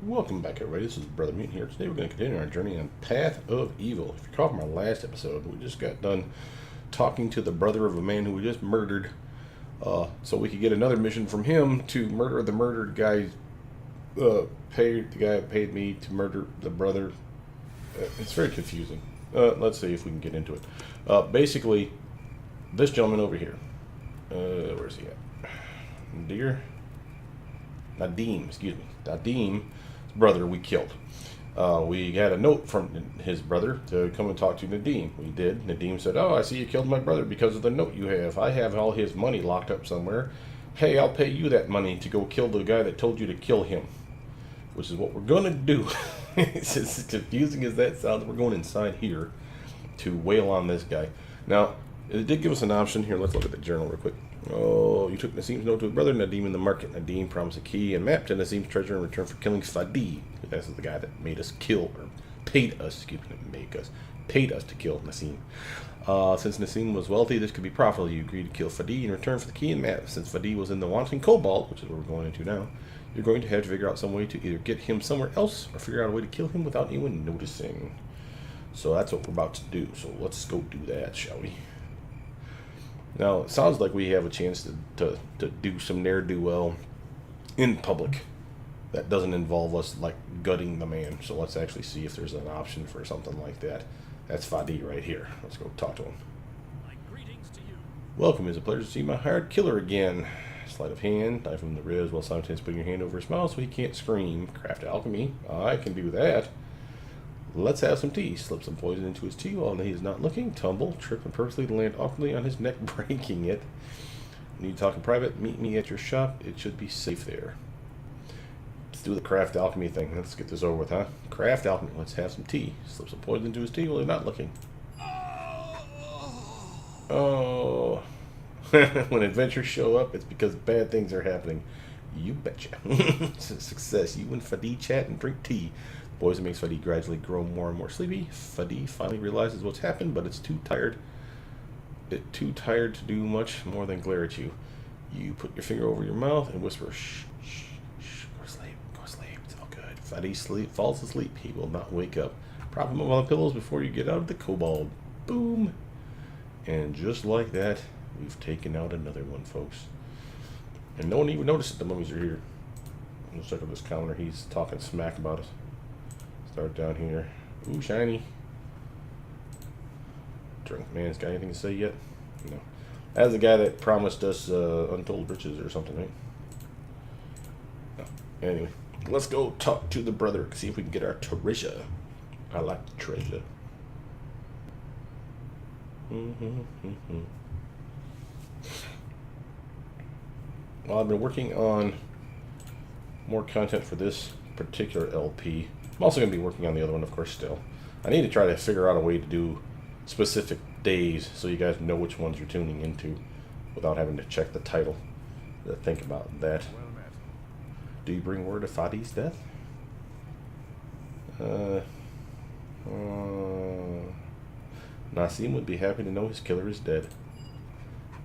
Welcome back, everybody. This is Brothermutant here. Today we're going to continue our journey on Path of Evil. If you recall from our last episode, we just got done talking to the brother of a man who we just murdered, so we could get another mission from him to murder the murdered guy. Pay the guy who paid me to murder the brother. It's very confusing. Let's see if we can get into it. Basically, this gentleman over here. Where's he at? Nadim, excuse me. Nadim's brother we killed. We had a note from his brother to come and talk to Nadim. We did. Nadim said, "Oh, I see you killed my brother because of the note you have. I have all his money locked up somewhere. Hey, I'll pay you that money to go kill the guy that told you to kill him." Which is what we're going to do. It's as confusing as that sounds. We're going inside here to wail on this guy. Now, it did give us an option. Here, let's look at the journal real quick. Oh, you took Nassim's note to his brother Nadim in the market. Nadim promised a key and map to Nassim's treasure in return for killing Fadi. That's the guy that made us kill, or paid us, paid us to kill Nassim. Since Nassim was wealthy, this could be profitable. You agreed to kill Fadi in return for the key and map. Since Fadi was in the wanting cobalt, which is what we're going into now, you're going to have to figure out some way to either get him somewhere else or figure out a way to kill him without anyone noticing. So that's what we're about to do. So let's go do that, shall we? Now, it sounds like we have a chance to do some ne'er-do-well in public that doesn't involve us, like, gutting the man. So let's actually see if there's an option for something like that. That's Fadi right here. Let's go talk to him. My greetings to you. Welcome. It's a pleasure to see my hired killer again. Sleight of hand, knife him in the ribs while simultaneously putting your hand over his mouth so he can't scream. Craft alchemy. I can do that. Let's have some tea. Slip some poison into his tea while he is not looking. Tumble, trip, and purposely land awkwardly on his neck, breaking it. Need to talk in private? Meet me at your shop. It should be safe there. Let's do the craft alchemy thing. Let's get this over with, huh? Craft alchemy. Let's have some tea. Slip some poison into his tea while he's not looking. Oh. When adventures show up, it's because bad things are happening. You betcha. Success. You and Fadi chat and drink tea. Poison makes Fadi gradually grow more and more sleepy. Fadi finally realizes what's happened, but it's too tired. Too tired to do much more than glare at you. You put your finger over your mouth and whisper, "Shh, shh, shh, go to sleep, go to sleep. It's all good." Fadi falls asleep. He will not wake up. Prop him up on the pillows before you get out of the kobold. Boom. And just like that, we've taken out another one, folks. And no one even noticed that the mummies are here. Let's check out this counter. He's talking smack about us. Start down here. Ooh, shiny. Drunk man's got anything to say yet? No. That's the guy that promised us untold riches or something, right? No. Anyway, let's go talk to the brother. See if we can get our treasure. I like the treasure. Well, I've been working on more content for this particular LP. I'm also going to be working on the other one, of course, still. I need to try to figure out a way to do specific days so you guys know which ones you're tuning into without having to check the title to think about that. Well met. Do you bring word of Fadi's death? Nassim would be happy to know his killer is dead.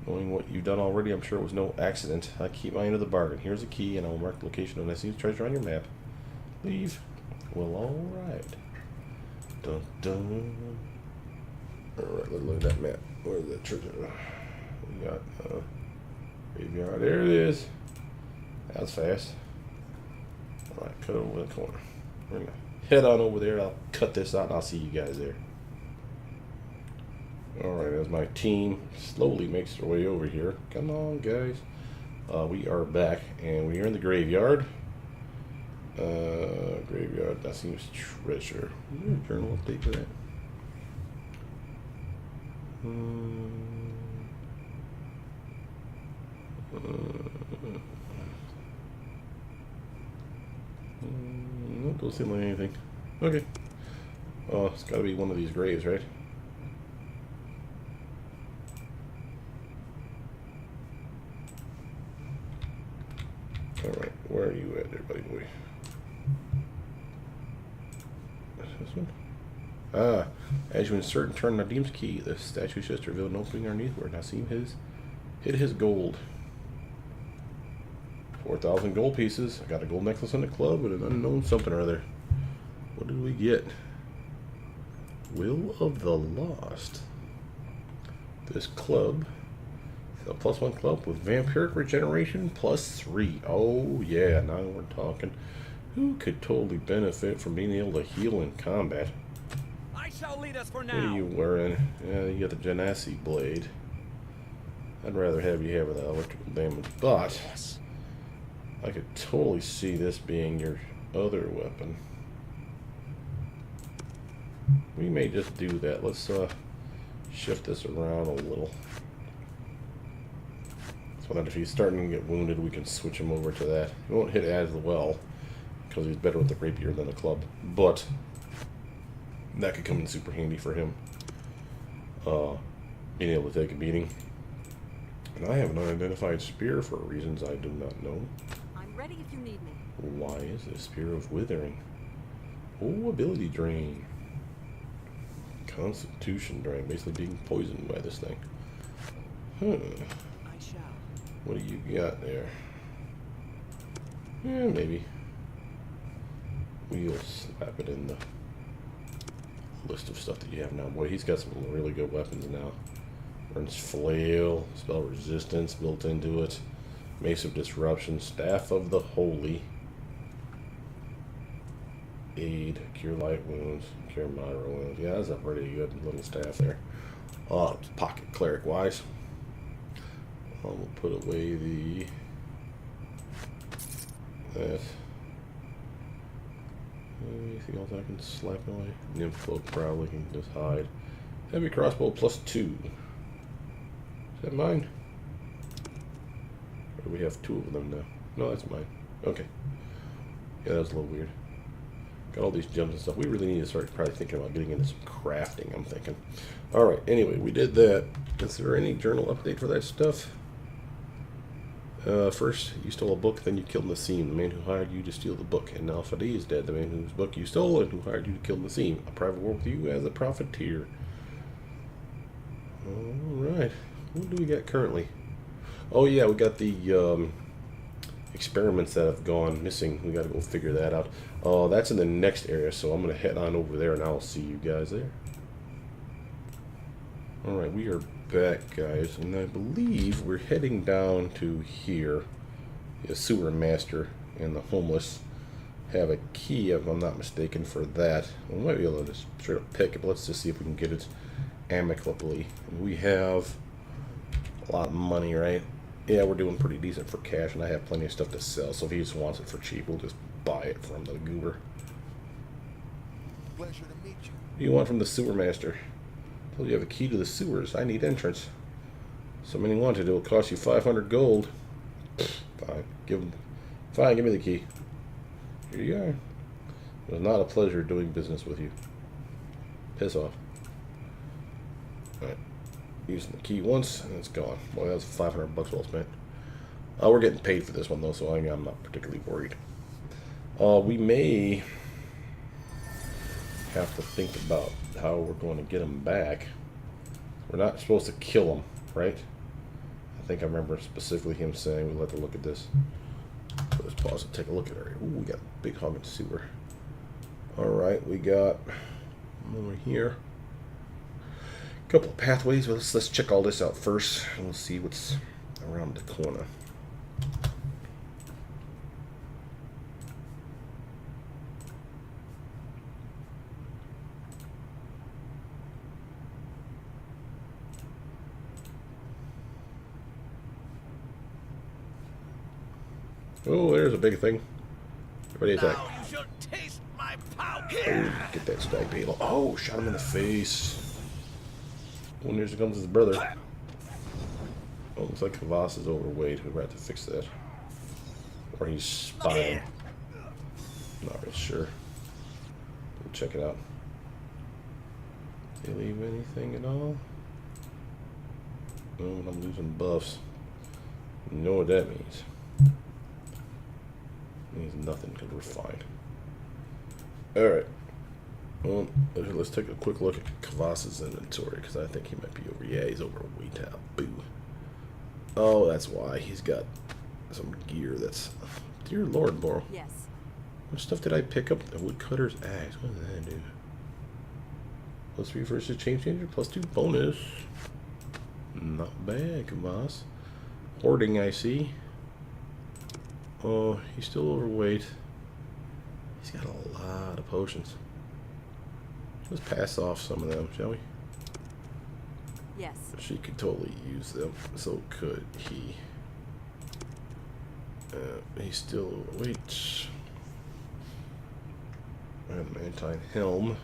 Knowing what you've done already, I'm sure it was no accident. I keep my end of the bargain. Here's a key, and I will mark the location of Nassim's treasure on your map. Leave. Well, alright. Dun dun. Alright, let's look at that map. Where's that treasure? We got graveyard. There it is. That was fast. Alright, cut over the corner. We're gonna head on over there. I'll cut this out and I'll see you guys there. Alright, as my team slowly makes their way over here. Come on, guys. We are back, and we are in the graveyard. Graveyard, that seems treasure. Is there a journal update for that? Nope, don't seem like anything. Okay. Oh, it's gotta be one of these graves, right? Alright, where are you at there, buddy boy? This one? Ah, as you insert and turn Nadim's key, the statue is just revealed an opening underneath where Nassim hid his gold. 4,000 gold pieces. I got a gold necklace and a club and an unknown something or other. What did we get? Will of the Lost. This club. A +1 club with vampiric regeneration +3. Oh yeah, now we're talking. Who could totally benefit from being able to heal in combat? I shall lead us for What are now. you wearing? Yeah, you got the Genasi blade. I'd rather have you have the electrical damage, but Yes. I could totally see this being your other weapon. We may just do that. Let's shift this around a little. So that if he's starting to get wounded, we can switch him over to that. He won't hit as well, because he's better with the rapier than the club. But that could come in super handy for him. Being able to take a beating. And I have an unidentified spear for reasons I do not know. I'm ready if you need me. Why is this? Spear of Withering. Oh, ability drain. Constitution drain. Basically being poisoned by this thing. Huh. I shall. What do you got there? Yeah, maybe. We'll slap it in the list of stuff that you have now. Boy, he's got some really good weapons now. Burns Flail, Spell Resistance built into it. Mace of Disruption, Staff of the Holy. Aid, Cure Light Wounds, Cure Moderate Wounds. Yeah, that's a pretty good little staff there. Pocket Cleric wise. We'll put away the... that. Anything else I can slap away? Nymph Cloak probably can just hide. Heavy Crossbow +2. Is that mine? Or do we have 2 of them now? No, that's mine. Okay. Yeah, that was a little weird. Got all these gems and stuff. We really need to start probably thinking about getting into some crafting, I'm thinking. Alright, anyway, we did that. Is there any journal update for that stuff? First, you stole a book, then you killed Nassim, the man who hired you to steal the book. And now Fadi is dead, the man whose book you stole and who hired you to kill Nassim. A private war with you as a profiteer. Alright. What do we got currently? Oh yeah, we got the experiments that have gone missing. We gotta go figure that out. That's in the next area, so I'm gonna head on over there and I'll see you guys there. Alright, we are back, guys, and I believe we're heading down to here. The sewer master and the homeless have a key, if I'm not mistaken, for that. We might be able to just straight up pick it, but let's just see if we can get it amicably. We have a lot of money, right? Yeah, we're doing pretty decent for cash, and I have plenty of stuff to sell, so if he just wants it for cheap, we'll just buy it from the goober. Pleasure to meet you. What do you want from the sewer master? Told you have a key to the sewers. I need entrance. Something you wanted, it will cost you 500 gold. Fine. Fine, give me the key. Here you are. It was not a pleasure doing business with you. Piss off. Alright. Using the key once, and it's gone. Well, that was 500 bucks well spent. We're getting paid for this one, though, so I'm not particularly worried. We may have to think about how we're going to get him back. We're not supposed to kill him, right? I think I remember specifically him saying we'll have to look at this. So let's pause and take a look at it. Ooh, we got a big hog in sewer. Alright, we got over here a couple of pathways. Well, let's check all this out first, and we'll see what's around the corner. Oh, there's a big thing. Ready to attack. Now you shall taste my power. Oh, get that stag beetle. Oh, shot him in the face. Oh, and here comes his brother. Oh, looks like Kvass is overweight. We're about to fix that. Or he's spying. Not really sure. We'll check it out. Did they leave anything at all? No, I'm losing buffs. You know what that means. Means nothing because we're fine. Alright. Well, let's take a quick look at Kvass's inventory because I think he might be over. Yeah, he's overweight now. Boo. Oh, that's why. He's got some gear that's... Dear Lord, Laurel. Yes. What stuff did I pick up? The woodcutter's axe. What does that do? +3 versus change changer. +2 bonus. Not bad, boss. Hoarding, I see. Oh, he's still overweight. He's got a lot of potions. Let's pass off some of them, shall we? Yes. She could totally use them. So could he. He's still overweight. Adamantine helm.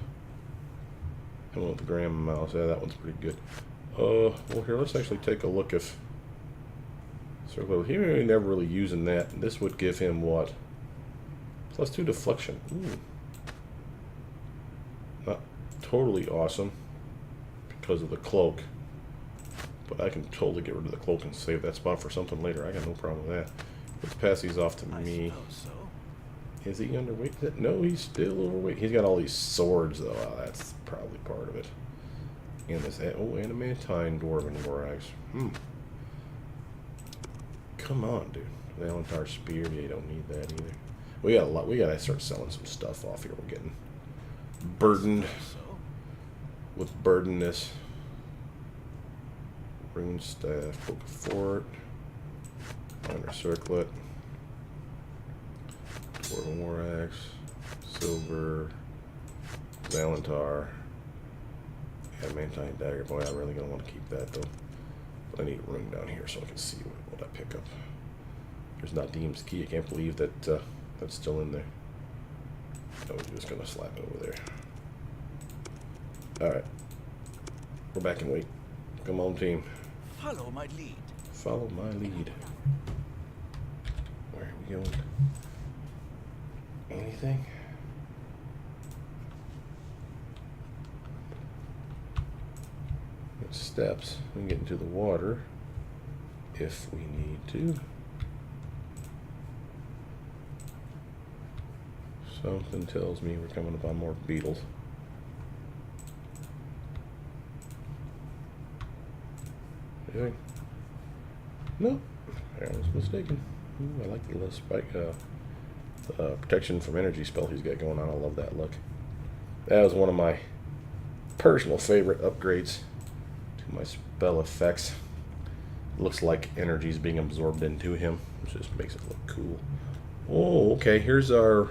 Helm with the Graham mouse. Yeah, that one's pretty good. Well, here, let's actually take a look if... So, he ain't never really using that. This would give him what? +2 deflection. Ooh. Not totally awesome because of the cloak. But I can totally get rid of the cloak and save that spot for something later. I got no problem with that. Let's pass these off to me. So. Is he underweight? No, he's still overweight. He's got all these swords, though. Oh, that's probably part of it. And this, adamantine dwarven warrags. Come on, dude. Valentar spear. Yeah, you don't need that either. We got a lot. We gotta start selling some stuff off here. We're getting burdened with burdenness. Rune staff, book of fort, minor circlet. Dwarven war axe, silver, Valentar, adamantine dagger. Boy, I'm really gonna want to keep that though. But I need room down here so I can see what I pick up. There's Nadim's key. I can't believe that that's still in there. So we're just gonna slap it over there. All right, we're back in weight. Come on, team. Follow my lead. Follow my lead. Where are we going? Anything? There's steps. We can get into the water if we need to. Something tells me we're coming upon more beetles. Anything? No, I was mistaken. Ooh, I like the little spike, protection from energy spell he's got going on. I love that look. That was one of my personal favorite upgrades to my spell effects. Looks like energy's being absorbed into him, which just makes it look cool. Oh, okay. Here's our.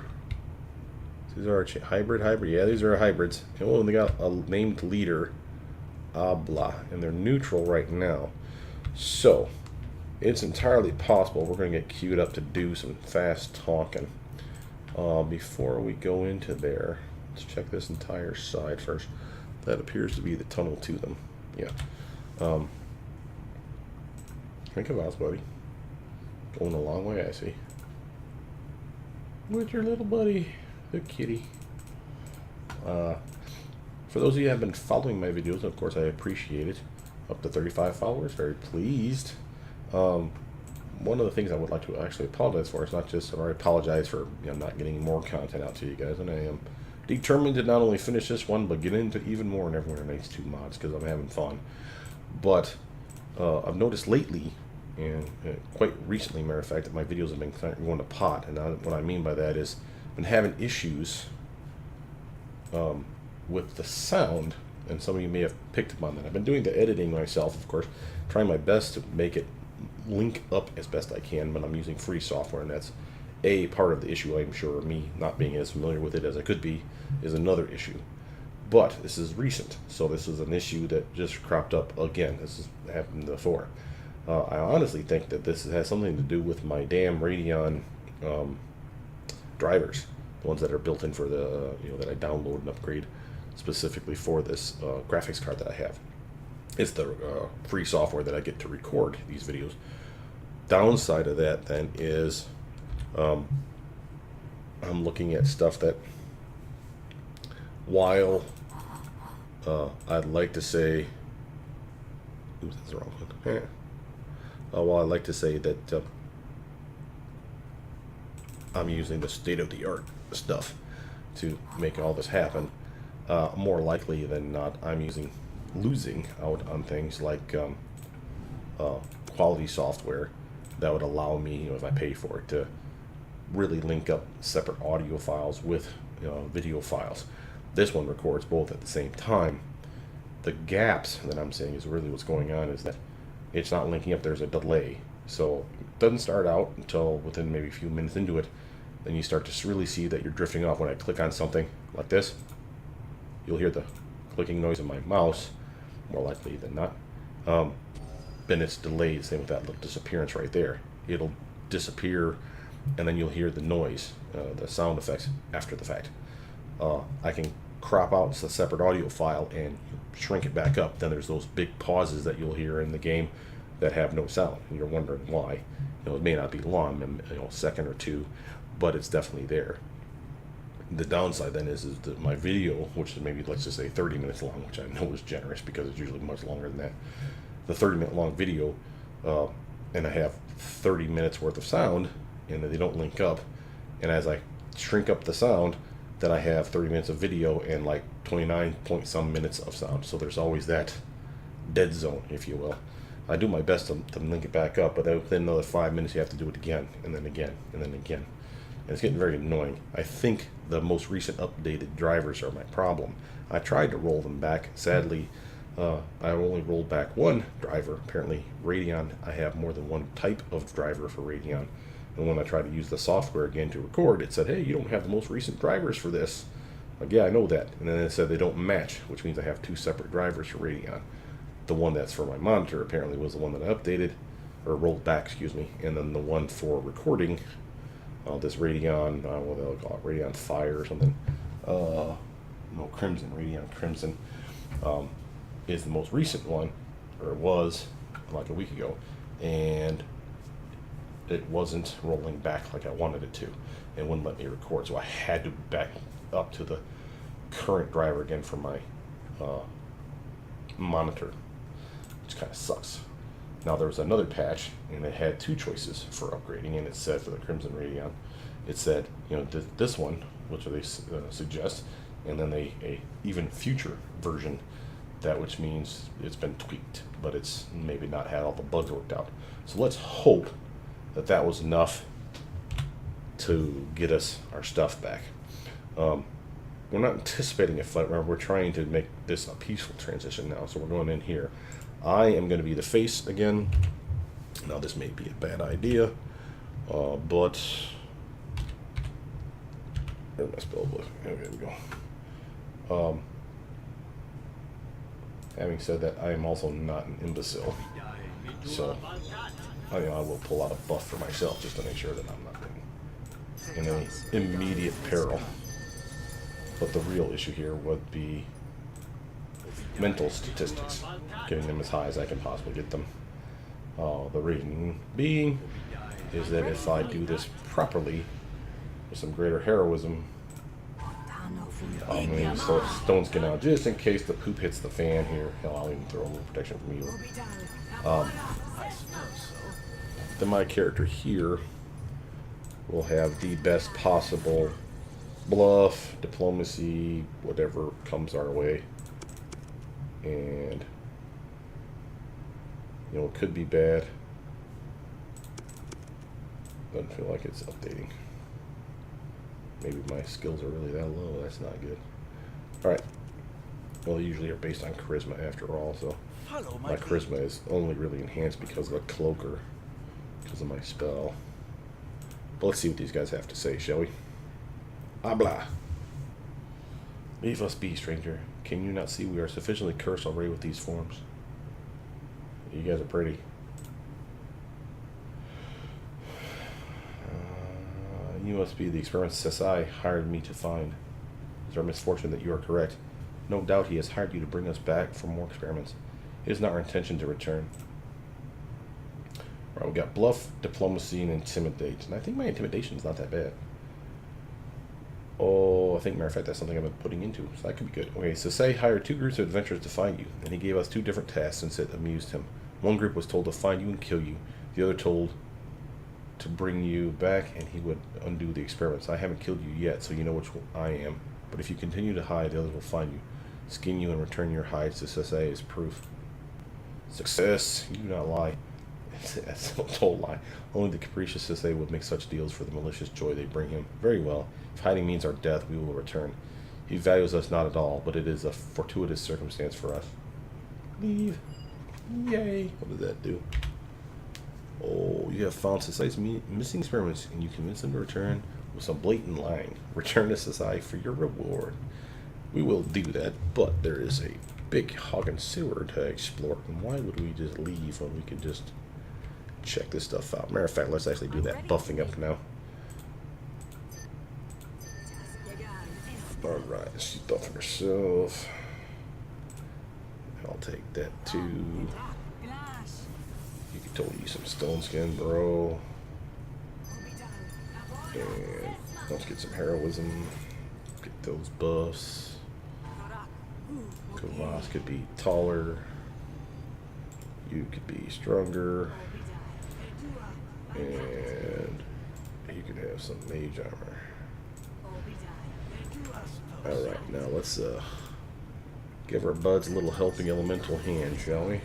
These are our hybrid. Yeah, these are our hybrids. Oh, and they got a named leader, Abla, and they're neutral right now. So it's entirely possible we're going to get queued up to do some fast talking. Before we go into there, let's check this entire side first. That appears to be the tunnel to them. Yeah. Think of us, buddy. Going a long way, I see. With your little buddy, the kitty. For those of you who have been following my videos, of course, I appreciate it. Up to 35 followers, very pleased. One of the things I would like to actually apologize for is not just, I apologize for not getting more content out to you guys, and I am determined to not only finish this one, but get into even more in Neverwinter Nights 2 mods, because I'm having fun. But I've noticed lately, and quite recently, matter of fact, that my videos have been going to pot, and what I mean by that is I've been having issues with the sound, and some of you may have picked up on that. I've been doing the editing myself, of course, trying my best to make it link up as best I can, but I'm using free software, and that's a part of the issue. I'm sure me not being as familiar with it as I could be is another issue. But this is recent, so this is an issue that just cropped up again. This has happened before. I honestly think that this has something to do with my damn Radeon drivers, the ones that are built in for the that I download and upgrade specifically for this graphics card that I have. It's the free software that I get to record these videos. Downside of that then is I'm looking at stuff that, while I'd like to say, oops, that's the wrong one. While I'd like to say that I'm using the state-of-the-art stuff to make all this happen, more likely than not, I'm losing out on things like quality software that would allow me, you know, if I pay for it, to really link up separate audio files with video files. This one records both at the same time. The gaps that I'm saying is really what's going on is that it's not linking up. There's a delay, so it doesn't start out until within maybe a few minutes into it. Then you start to really see that you're drifting off. When I click on something like this, you'll hear the clicking noise of my mouse, more likely than not. Then it's delayed. Same with that little disappearance right there. It'll disappear, and then you'll hear the noise, the sound effects after the fact. I can crop out the separate audio file and shrink it back up. Then there's those big pauses that you'll hear in the game that have no sound, and you're wondering why. You know, it may not be long, you know, a second or two, but it's definitely there. The downside then is that my video, which is maybe, let's just say 30 minutes long, which I know is generous because it's usually much longer than that. The 30-minute long video, and I have 30 minutes worth of sound, and they don't link up. And as I shrink up the sound, then I have 30 minutes of video and like 29 point some minutes of sound. So there's always that dead zone, if you will. I do my best to link it back up, but within another 5 minutes you have to do it again, and then again, and then again. And it's getting very annoying. I think the most recent updated drivers are my problem. I tried to roll them back. Sadly, I only rolled back one driver. Apparently, Radeon, I have more than one type of driver for Radeon. And when I tried to use the software again to record, it said, hey, you don't have the most recent drivers for this. Like, yeah, I know that. And then it said they don't match, which means I have two separate drivers for Radeon. The one that's for my monitor apparently was the one that I updated, or rolled back, excuse me. And then the one for recording, this Radeon, what they'll call it, Radeon Fire or something. No, Crimson, Radeon Crimson, is the most recent one, or it was like a week ago. And it wasn't rolling back like I wanted it to. It wouldn't let me record, so I had to back up to the current driver again for my monitor, which kind of sucks. Now there was another patch, and it had two choices for upgrading, and it said for the Crimson Radeon, it said, you know, this one, which they suggest, and then a even future version, that which means it's been tweaked, but it's maybe not had all the bugs worked out. So let's hope that that was enough to get us our stuff back. We're not anticipating a fight. We're trying to make this a peaceful transition now, so we're going in here. I am going to be the face again. Now this may be a bad idea, but where's my spell book? Okay, there we go. Having said that, I am also not an imbecile, so I will pull out a buff for myself just to make sure that I'm not in any immediate peril. But the real issue here would be mental statistics, getting them as high as I can possibly get them. The reason being is that if I do this properly with some greater heroism, I'm going to start stone skin out just in case the poop hits the fan here. Hell, I'll even throw a little protection from you. Then my character here will have the best possible bluff, diplomacy, whatever comes our way. And, you know, it could be bad. Doesn't feel like it's updating. Maybe my skills are really that low. That's not good. Alright. Well, they usually are based on charisma after all, so my charisma is only really enhanced because of a cloaker, because of my spell. But let's see what these guys have to say, shall we? Habla. Leave us be, stranger. Can you not see we are sufficiently cursed already with these forms? You guys are pretty. You must be the experiment Sesai hired me to find. It's our misfortune that you are correct. No doubt he has hired you to bring us back for more experiments. It is not our intention to return. Alright, we got bluff, diplomacy, and intimidate. And I think my intimidation is not that bad. Oh, I think, matter of fact, that's something I've been putting into, so that could be good. Okay, Sesai hired two groups of adventurers to find you, and he gave us two different tasks since it amused him. One group was told to find you and kill you. The other told to bring you back, and he would undo the experiments. I haven't killed you yet, so you know which I am. But if you continue to hide, the others will find you, skin you, and return your hides to Sesai as proof. Success. You do not lie. That's a total lie. Only the capricious as they would make such deals for the malicious joy they bring him. Very well. If hiding means our death, we will return. He values us not at all, but it is a fortuitous circumstance for us. Leave. Yay. What does that do? Oh, you have found Society's missing experiments, and you convince them to return with some blatant lying. Return to Society for your reward. We will do that, but there is a big hogging sewer to explore, and why would we just leave when we could just check this stuff out? Matter of fact, let's actually do that buffing up now. Alright, she's buffing herself. I'll take that too. You can totally use some stone skin, bro. And let's get some heroism. Get those buffs. Kavas could be taller. You could be stronger. And you could have some mage armor. Alright, now let's give our buds a little helping elemental hand, shall we?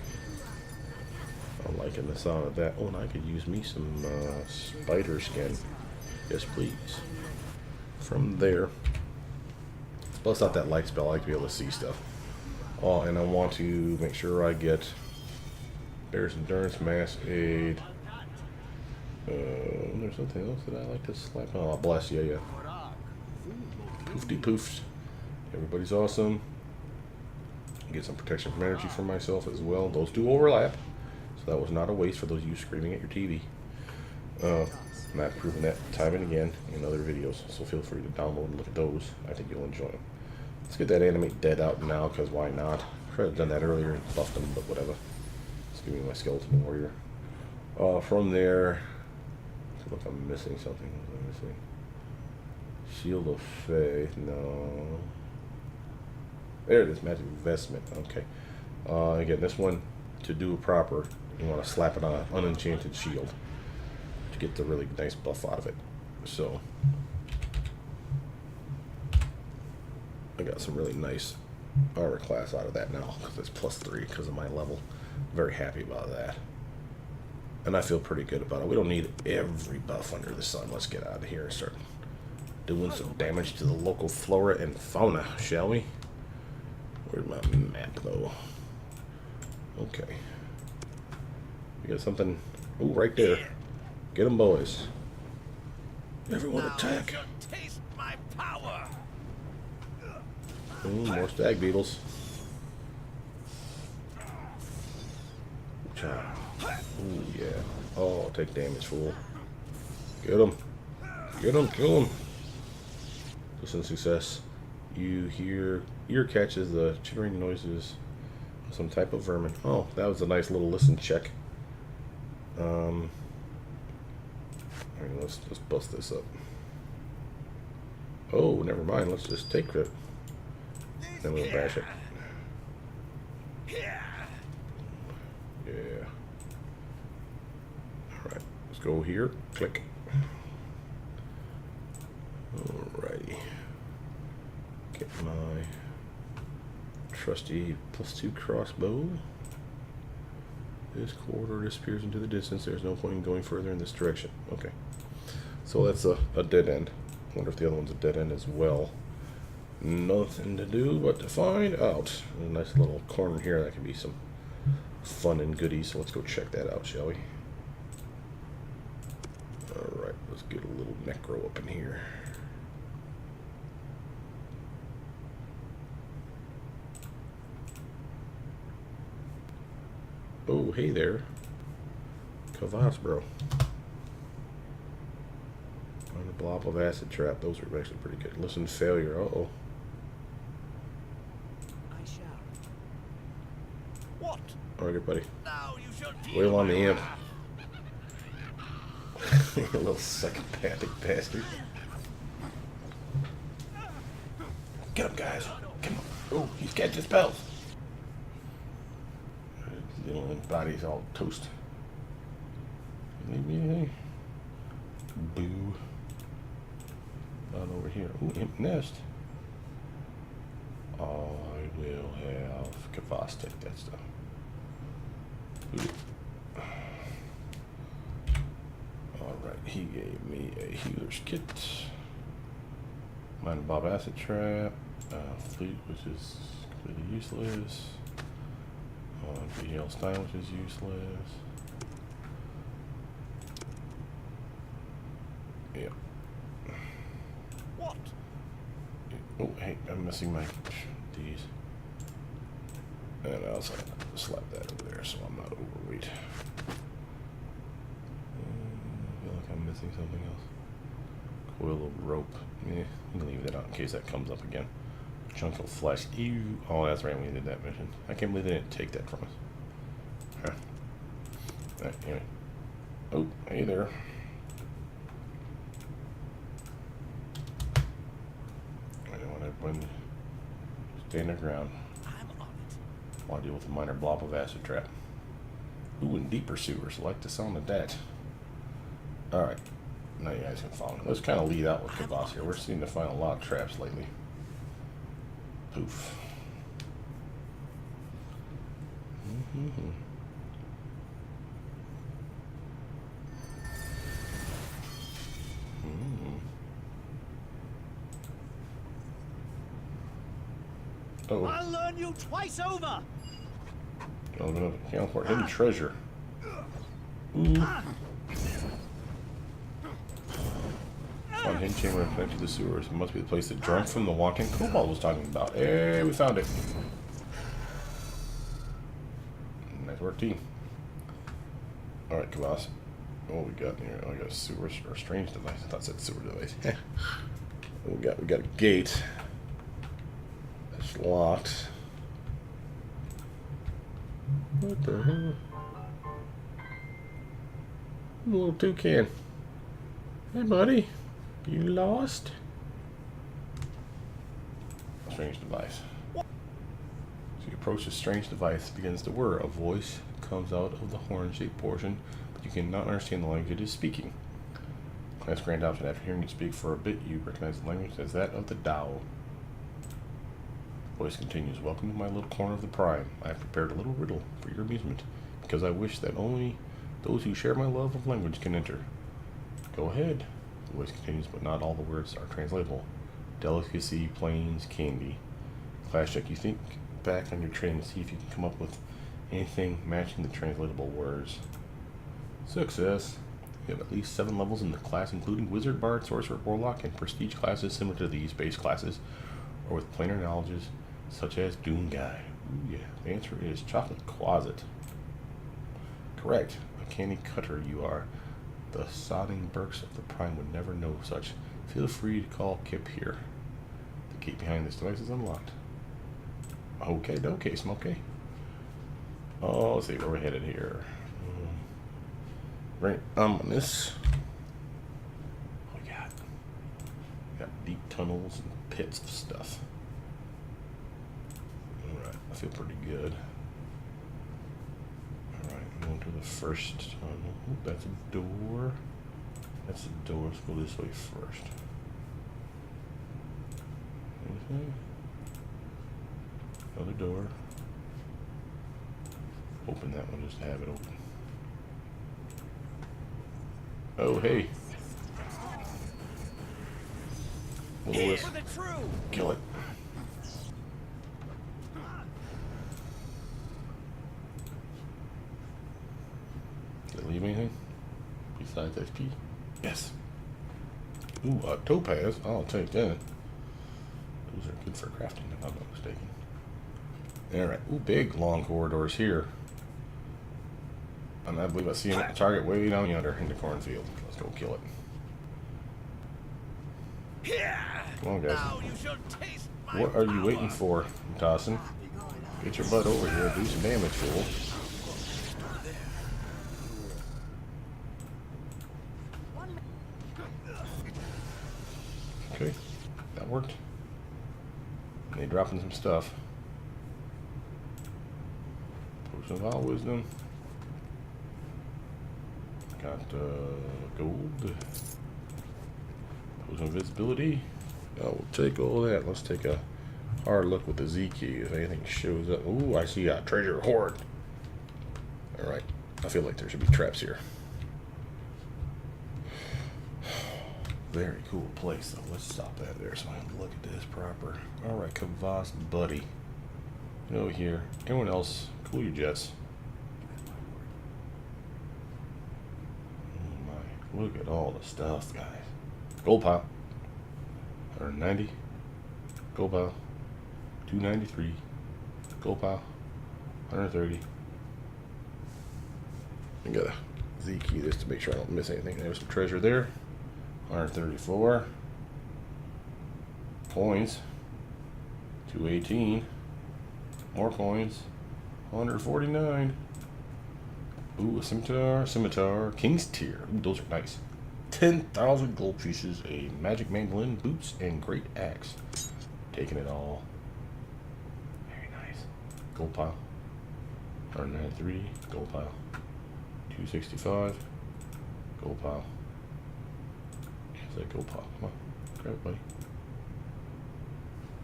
I'm liking the sound of that. Oh, and I could use me some spider skin. Yes, please. From there. Well, it's not that light spell. I like to be able to see stuff. Oh, and I want to make sure I get Bear's Endurance, Mass Aid. There's something else that I like to slap on. Oh, bless you, yeah. Poofty poofs. Everybody's awesome. Get some protection from energy for myself as well. Those do overlap. So that was not a waste for those of you screaming at your TV. I've proven that time and again in other videos. So feel free to download and look at those. I think you'll enjoy them. Let's get that animate dead out now, because why not? I could have done that earlier and buffed them, but whatever. Let's give me my skeleton warrior. From there, look, I'm missing something. What am I missing? Shield of Faith, no. There it is, magic investment. Okay. Again, this one, to do it proper, you want to slap it on an unenchanted shield to get the really nice buff out of it. So, I got some really nice armor class out of that now, because it's +3 because of my level. Very happy about that. And I feel pretty good about it. We don't need every buff under the sun. Let's get out of here and start doing some damage to the local flora and fauna, shall we? Where's my map, though? Okay. We got something. Oh, right there. Get them, boys. Everyone attack. Taste my power. Ooh, more stag beetles. Ooh, yeah. Oh, take damage, fool. Get him. Get him, kill him. Listen, success. You hear, ear catches the chittering noises of some type of vermin. Oh, that was a nice little listen check. Alright, let's bust this up. Oh, never mind. Let's just take it. Then we'll bash it. Yeah. Alright, let's go here. Click. Alrighty. Get my trusty +2 crossbow. This corridor disappears into the distance. There's no point in going further in this direction. Okay. So that's a dead end. Wonder if the other one's a dead end as well. Nothing to do but to find out. A nice little corner here that can be some fun and goodies. So let's go check that out, shall we? Alright, let's get a little necro up in here. Oh, hey there. Kavas, bro. On a blob of acid trap. Those are actually pretty good. Listen, failure. Uh-oh. I shall. What? Alright, good buddy. Now you shall Wail on the imp. wrath. You little psychopathic bastard. Get him, guys. Come on. Oh, he's catching spells. The little body's all toast. Leave me anything. Boo. On over here. Ooh, imp nest. I will have Kavas take that stuff. Ooh. Alright, he gave me a healer's kit. Mine Bob Acid Trap. Fleet, which is completely useless. BL Stein, which is useless. Yep. What? Oh, hey, I'm missing my D's. And I also slap that over there so I'm not overweight. I feel like I'm missing something else. Coil of rope. Yeah, you can leave that out in case that comes up again. Chunk of flesh. Ew. Oh, that's right, we did that mission. I can't believe they didn't take that from us. Huh. Alright, anyway. Oh, hey there. I don't want everyone to stay in the ground. I'm on it. Want to deal with a minor blob of acid trap. Ooh, and deeper sewers. Like the sound of that. Alright. Now you guys can follow me. Let's kind of lead out with Kavas here. We're seeming to find a lot of traps lately. Poof. Mm-hmm. Oh, I'll learn you twice over. I'm gonna account for hidden treasure. Ooh. One hidden chamber connected to the sewers. It must be the place that Drunk from the Wanting Kobold was talking about. Hey, we found it. Nice work, team. Alright, Kavas. What we got here? Oh, we got a sewer or strange device. I thought it said sewer device. we got a gate. It's locked. What the hell? Little toucan. Hey, buddy. You lost? Strange device. So you approach the strange device, begins to whir. A voice comes out of the horn-shaped portion, but you cannot understand the language it is speaking. Class grand option. After hearing it speak for a bit, you recognize the language as that of the Tao. The voice continues. Welcome to my little corner of the Prime. I have prepared a little riddle for your amusement, because I wish that only those who share my love of language can enter. Go ahead. The voice continues, but not all the words are translatable. Delicacy, plains, candy. Class check. You think back on your training to see if you can come up with anything matching the translatable words. Success. You have at least 7 levels in the class, including Wizard, Bard, Sorcerer, Warlock, and Prestige classes similar to these base classes, or with planar knowledges such as Doom Guy. Ooh, yeah. The answer is Chocolate Closet. Correct. A candy cutter you are. The sodding Burks of the Prime would never know such. Feel free to call Kip here. The gate behind this device is unlocked. Okay, Smokey. Oh, let's see where we're headed here. Very ominous. What we got? We got deep tunnels and pits of stuff. Alright, I feel pretty good. Alright, going to the first tunnel. Ooh, that's a door. That's a door. Let's go this way first. Anything? Another door. Open that one just to have it open. Oh, hey. Lewis. For the true. Kill it. Did it leave anything? Besides XP? Yes. Ooh, a topaz. I'll take that. Those are good for crafting, if I'm not mistaken. Alright. Ooh, big long corridors here. And I believe I see a target way down yonder in the cornfield. Let's go kill it. Here. Come on, guys. Now you shall taste my What are you power. waiting for, Dawson? Get your butt over here. Do some damage, fool. Okay. That worked. And they dropping some stuff. Potion of all wisdom. Got gold. Potion of visibility. Oh, we'll take all that. Let's take a hard look with the Z key if anything shows up. Ooh, I see a treasure hoard. Alright. I feel like there should be traps here. Very cool place, though. Let's stop that there so I can look at this proper. Alright, Kavas buddy. Get over here. Everyone else, cool your jets. Oh my, look at all the stuff, guys. Gold pile. 190. Gold pile. 293. Gold pile. 130. I gotta Z key this to make sure I don't miss anything. There's some treasure there. 134 coins. 218 more coins. 149. Ooh, a scimitar, king's tier. Ooh, those are nice. 10,000 gold pieces, a magic mandolin, boots, and great axe. Taking it all. Very nice. Gold pile. 193. Gold pile. 265. Gold pile. That gold pile. Come on. Grab it, buddy.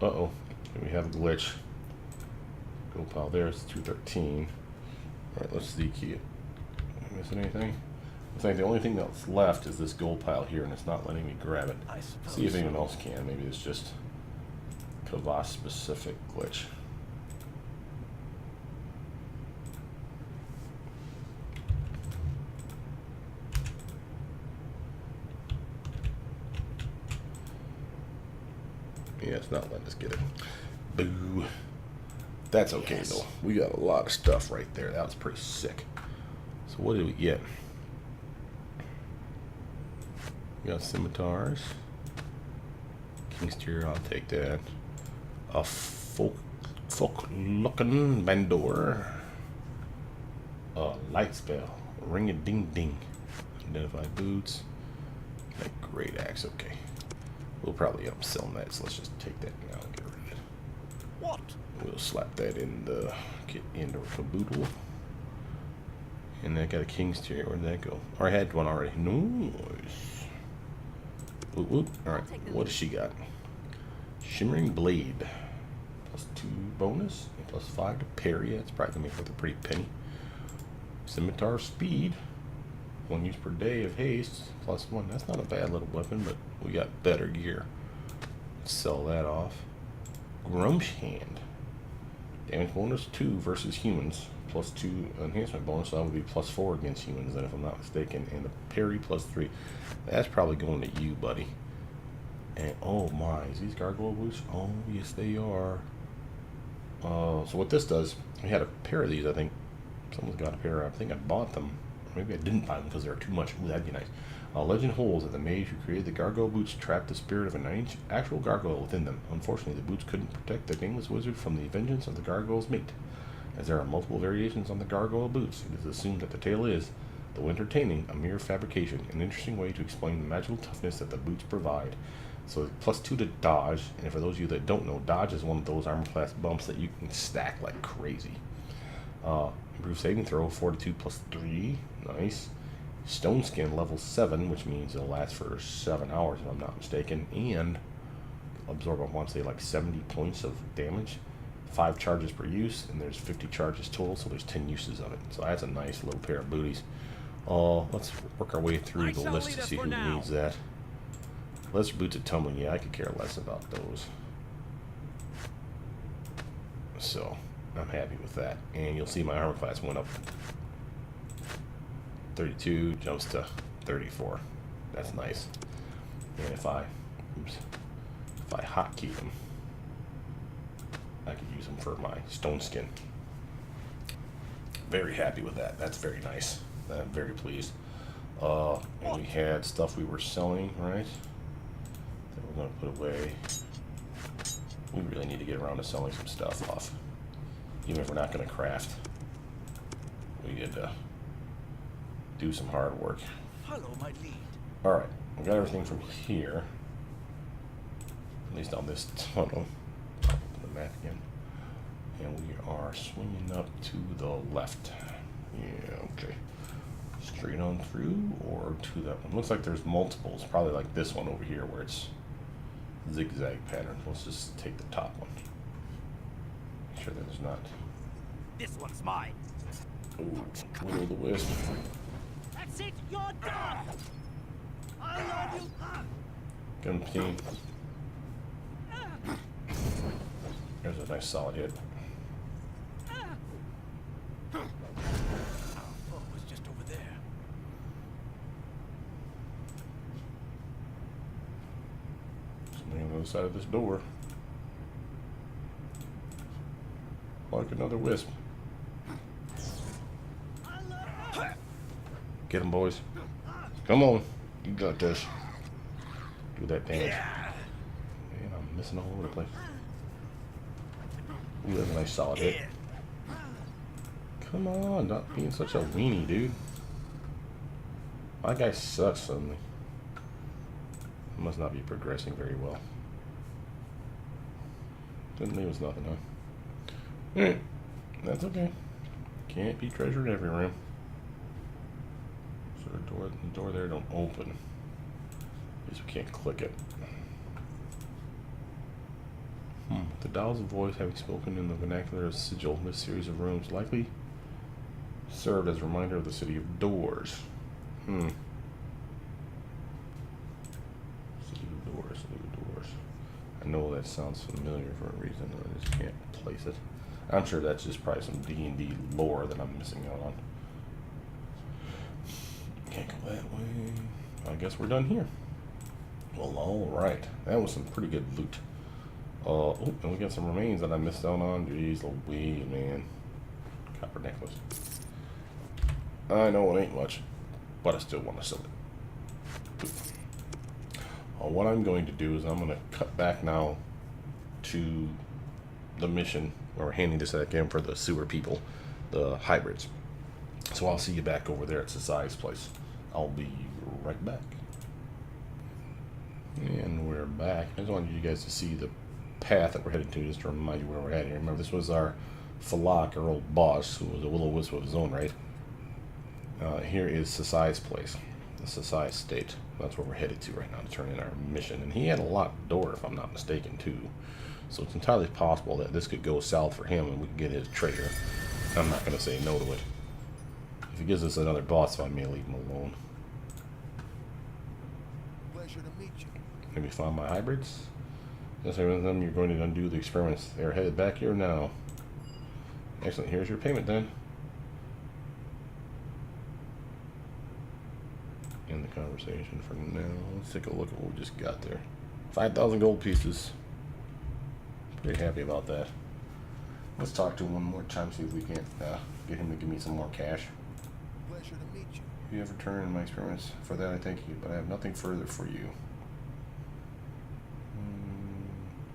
Uh-oh. We have a glitch. Gold pile there is 213. Alright, let's Z key it. Am I missing anything? I think the only thing that's left is this gold pile here, and it's not letting me grab it. See if anyone else can. Maybe it's just Kavas specific glitch. Yeah, it's not letting us get it. Boo. That's okay, though. We got a lot of stuff right there. That was pretty sick. So what did we get? We got scimitars. King's tier, I'll take that. A folk looking bandor. A light spell. Ring a ding ding. Identify boots. That great axe, okay. We'll probably end up selling that, so let's just take that now and get rid of it. What? We'll slap that in the caboodle. And that got a king's tier. Where'd that go? Or I had one already. Nice. Whoop, whoop. Alright, what does she got? Shimmering blade. +2 bonus. And +5 to parry. That's probably gonna be worth a pretty penny. Scimitar speed. 1 use per day of haste. +1. That's not a bad little weapon, but we got better gear. Let's sell that off. Grumsh hand. Damage bonus 2 versus humans. +2 enhancement bonus, so that would be +4 against humans then, if I'm not mistaken. And the parry +3. That's probably going to you, buddy. And oh my, is these gargoyle boots? Oh yes they are. So what this does, we had a pair of these, I think. Someone's got a pair. I think I bought them. Maybe I didn't buy them because they were too much. Ooh, that'd be nice. Legend holds that the mage who created the gargoyle boots trapped the spirit of an actual gargoyle within them. Unfortunately, the boots couldn't protect the nameless wizard from the vengeance of the gargoyle's mate. As there are multiple variations on the gargoyle boots, it is assumed that the tale is, though entertaining, a mere fabrication, an interesting way to explain the magical toughness that the boots provide. So +2 to dodge, and for those of you that don't know, dodge is one of those armor class bumps that you can stack like crazy. Improved saving throw, fortitude +3, nice. Stone skin level 7, which means it'll last for 7 hours if I'm not mistaken, and absorb, I want to say like 70 points of damage. 5 charges per use, and there's 50 charges total, so there's 10 uses of it. So that's a nice little pair of booties. Let's work our way through the list to see who needs that. Lesser boots of tumbling, yeah, I could care less about those. So I'm happy with that. And you'll see my armor class went up 32, jumps to 34. That's nice. And if I hotkey them, I could use them for my stone skin. Very happy with that. That's very nice. I'm very pleased. And we had stuff we were selling, right? That we're going to put away. We really need to get around to selling some stuff off. Even if we're not going to craft, we get to do some hard work. Follow my lead. Alright, we got everything from here. At least on this tunnel. Open the map again. And we are swinging up to the left. Yeah, okay. Straight on through or to that one. Looks like there's multiples. Probably like this one over here where it's zigzag pattern. Let's just take the top one. Make sure that there's not. This one's mine. Ooh, will o' the wisp. That's it. You're done. I'll love you up. Get him, team. There's a nice solid hit. Our foe was just over there. Something on the other side of this door. Like another wisp. Get him, boys. Come on. You got this. Do that damage. Man, I'm missing all over the place. Ooh, that's a nice solid hit. Come on, not being such a weenie, dude. My guy sucks suddenly. Must not be progressing very well. Didn't leave us nothing, huh? Alright, that's okay. Can't be treasured every room. So the door there don't open. At least we can't click it. The dials of voice having spoken in the vernacular of sigil, this series of rooms likely served as a reminder of the city of doors. City of doors, city of doors. I know that sounds familiar for a reason, I just can't place it. I'm sure that's just probably some D&D lore that I'm missing out on. Can't go that way. I guess we're done here. Well, alright. That was some pretty good loot. Oh, and we got some remains that I missed out on. Jeez Louise, man. Copper necklace. I know it ain't much, but I still want to sell it. What I'm going to do is I'm going to cut back now to the mission where we're handing this again for the sewer people, the hybrids. So I'll see you back over there at Sasai's place. I'll be right back. And we're back. I just wanted you guys to see the path that we're headed to, just to remind you where we're at here. Remember, this was our Falak, our old boss, who was a will-o-wisp of his own right. Here is Sasai's place, the Sasai state. That's where we're headed to right now to turn in our mission. And he had a locked door, if I'm not mistaken, too. So it's entirely possible that this could go south for him and we can get his treasure. I'm not going to say no to it. If he gives us another boss, I may leave him alone. Pleasure to meet you. Maybe find my hybrids? Yes, I with them. You're going to undo the experiments. They're headed back here now. Excellent. Here's your payment then. End the conversation for now. Let's take a look at what we just got there. 5,000 gold pieces. Pretty happy about that. Let's talk to him one more time, see if we can't get him to give me some more cash. Pleasure to meet you. You have returned in my experiments. For that I thank you, but I have nothing further for you.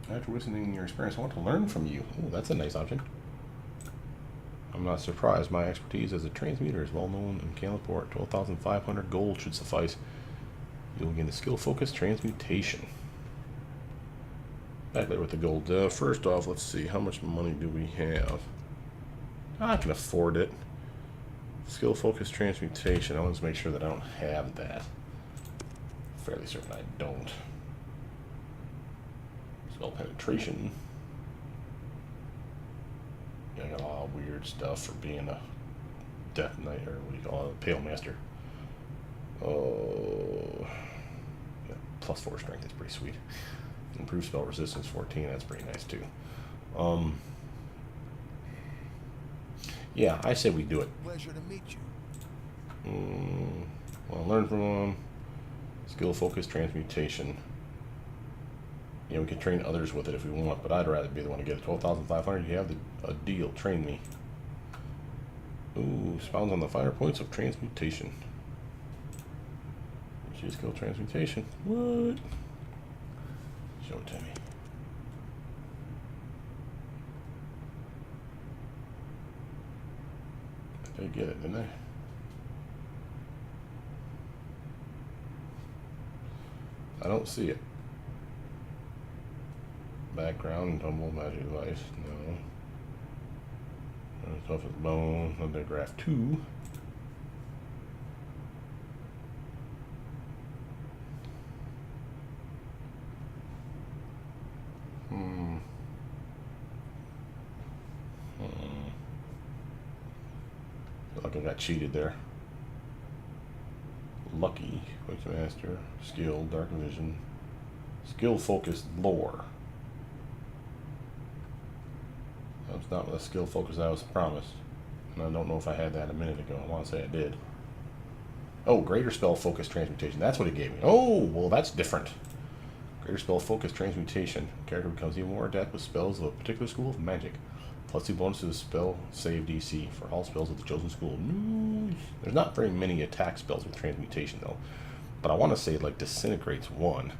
After witnessing your experience, I want to learn from you. Oh, that's a nice option. I'm not surprised. My expertise as a transmuter is well known in Caliport. 12,500 gold should suffice. You'll gain the skill-focused transmutation. Back there with the gold. First off, let's see. How much money do we have? I can afford it. Skill-focused transmutation. I want to make sure that I don't have that. Fairly certain I don't. Spell penetration. Yeah, I got a lot of weird stuff for being a Death Knight, or what do you call it, a Pale Master. Oh, yeah, +4 strength is pretty sweet. Improved spell resistance 14, that's pretty nice too. Yeah, I say we do it. Pleasure to meet you. Well, learn from them. Skill focused transmutation. Yeah, we can train others with it if we want, but I'd rather be the one to get it. 12,500. You have a deal. Train me. Ooh, spawns on the finer points of transmutation. She's skill transmutation. What? Show it to me. I did get it, didn't I? I don't see it. Background, tumble, magic device, no. Toughest bone, under graph 2. Feel like I got cheated there. Lucky, Quick Master, Skill, Dark Vision. Skill focused lore. That's not the skill focus I was promised. And I don't know if I had that a minute ago. I want to say I did. Oh, greater spell focus transmutation. That's what it gave me. Oh, well, that's different. Greater spell focus transmutation. Character becomes even more adept with spells of a particular school of magic. +2 bonus to the spell save DC for all spells of the chosen school. No, there's not very many attack spells with transmutation though. But I want to say it like disintegrates one.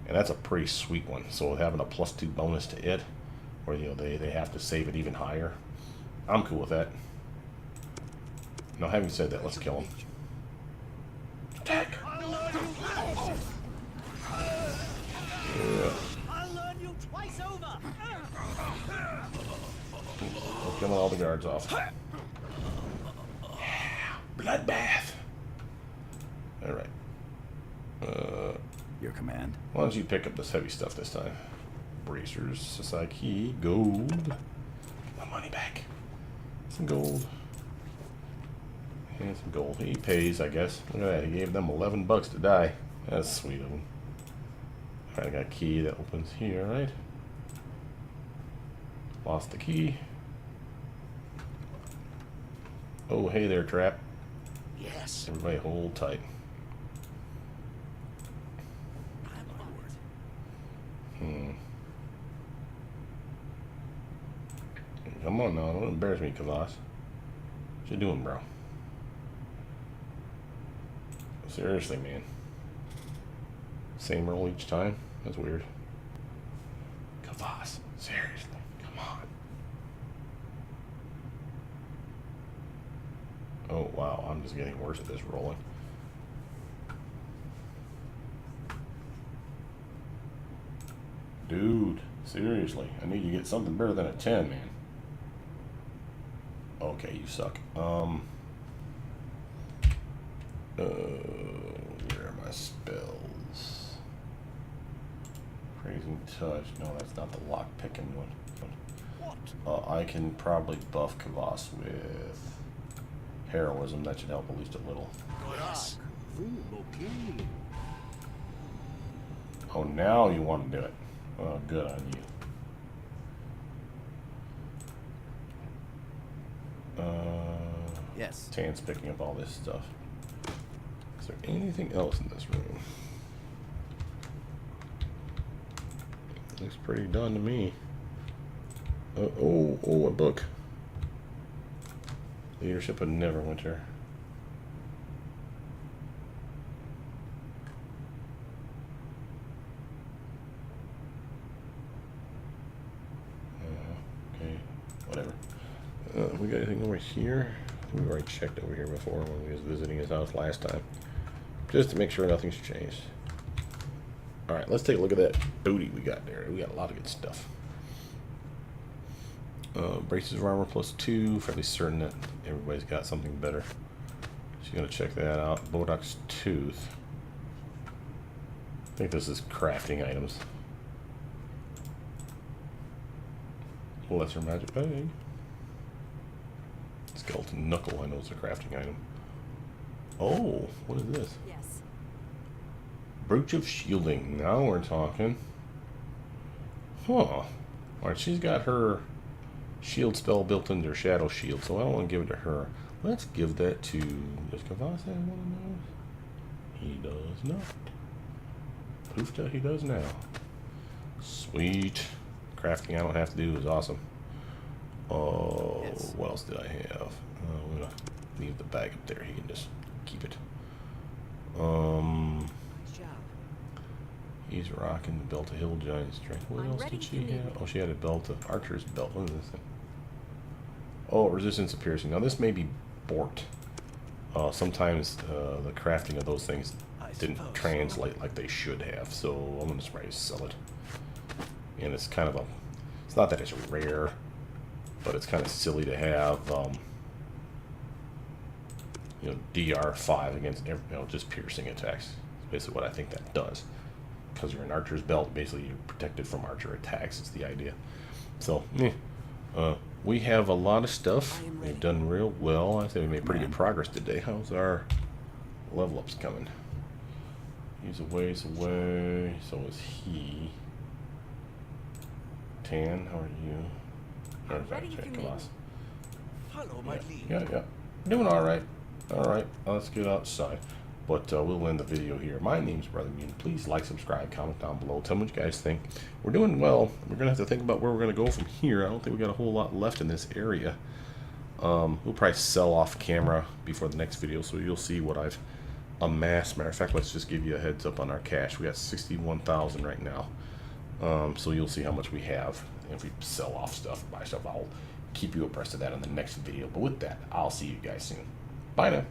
And that's a pretty sweet one. So having a +2 bonus to it, or you know they have to save it even higher. I'm cool with that. Now having said that, let's kill him. Attack! Yeah. I'll learn you twice over. We're killing all the guards off. Bloodbath. Alright. Your command. Why don't you pick up this heavy stuff this time? Bracers, Sasaki, gold. My money back. Some gold. And some gold. He pays, I guess. Look at that. He gave them $11 to die. That's sweet of him. Alright, I got a key that opens here, right? Lost the key. Oh, hey there, trap. Yes. Everybody hold tight. I'm onward. Come on now, don't embarrass me, Kavas. What you doing, bro? Seriously, man. Same roll each time? That's weird. Kavas, seriously, come on. Oh, wow, I'm just getting worse at this rolling. Dude, seriously, I need to get something better than a 10, man. Okay, you suck. Where are my spells? Praising touch. No, that's not the lock picking one. What? I can probably buff Kavas with heroism. That should help at least a little. Yes. Oh, now you want to do it. Oh, good on you. Yes. Tan's picking up all this stuff. Is there anything else in this room? Looks pretty done to me. Oh, a book. Leadership of Neverwinter. Okay, whatever. We got anything over here? We already checked over here before when we was visiting his house last time. Just to make sure nothing's changed. Alright, let's take a look at that booty we got there. We got a lot of good stuff. Braces of armor +2. Fairly certain that everybody's got something better. So you're going to check that out. Bodok's Tooth. I think this is crafting items. Lesser magic bag. Skeleton knuckle, I know it's a crafting item. Oh, what is this? Yes. Brooch of shielding. Now we're talking. Huh. Alright, she's got her shield spell built into her shadow shield, so I don't want to give it to her. Let's give that to... Does Kavas have one of those? He does not. Poofta, he does now. Sweet. Crafting I don't have to do is awesome. Oh, Yes. What else did I have? I'm gonna leave the bag up there. He can just keep it. Job. He's rocking the belt of hill giant strength. What I'm else ready did if she you need have? me. Oh, she had a belt of archer's belt. What is this thing? Oh, resistance to piercing. Now this may be Bort. Sometimes the crafting of those things didn't translate like they should have, so I'm gonna try to sell it. And it's kind of a, it's not that it's rare, but it's kind of silly to have, you know, DR5 against just piercing attacks. That's basically what I think that does. Because you're an archer's belt, basically you're protected from archer attacks. Is the idea. So, we have a lot of stuff. We've done real well. I think we made pretty good progress today. How's our level ups coming? He's a ways away. So is he. Tan, how are you? I'm ready if you need me. Follow my lead. Yeah. Doing all right. All right. Let's get outside. But we'll end the video here. My name's Brothermutant. Please like, subscribe, comment down below. Tell me what you guys think. We're doing well. We're going to have to think about where we're going to go from here. I don't think we got a whole lot left in this area. We'll probably sell off camera before the next video, so you'll see what I've amassed. Matter of fact, let's just give you a heads up on our cash. We got 61,000 right now. So you'll see how much we have. And if we sell off stuff, buy stuff, I'll keep you abreast of that in the next video. But with that, I'll see you guys soon. Bye now.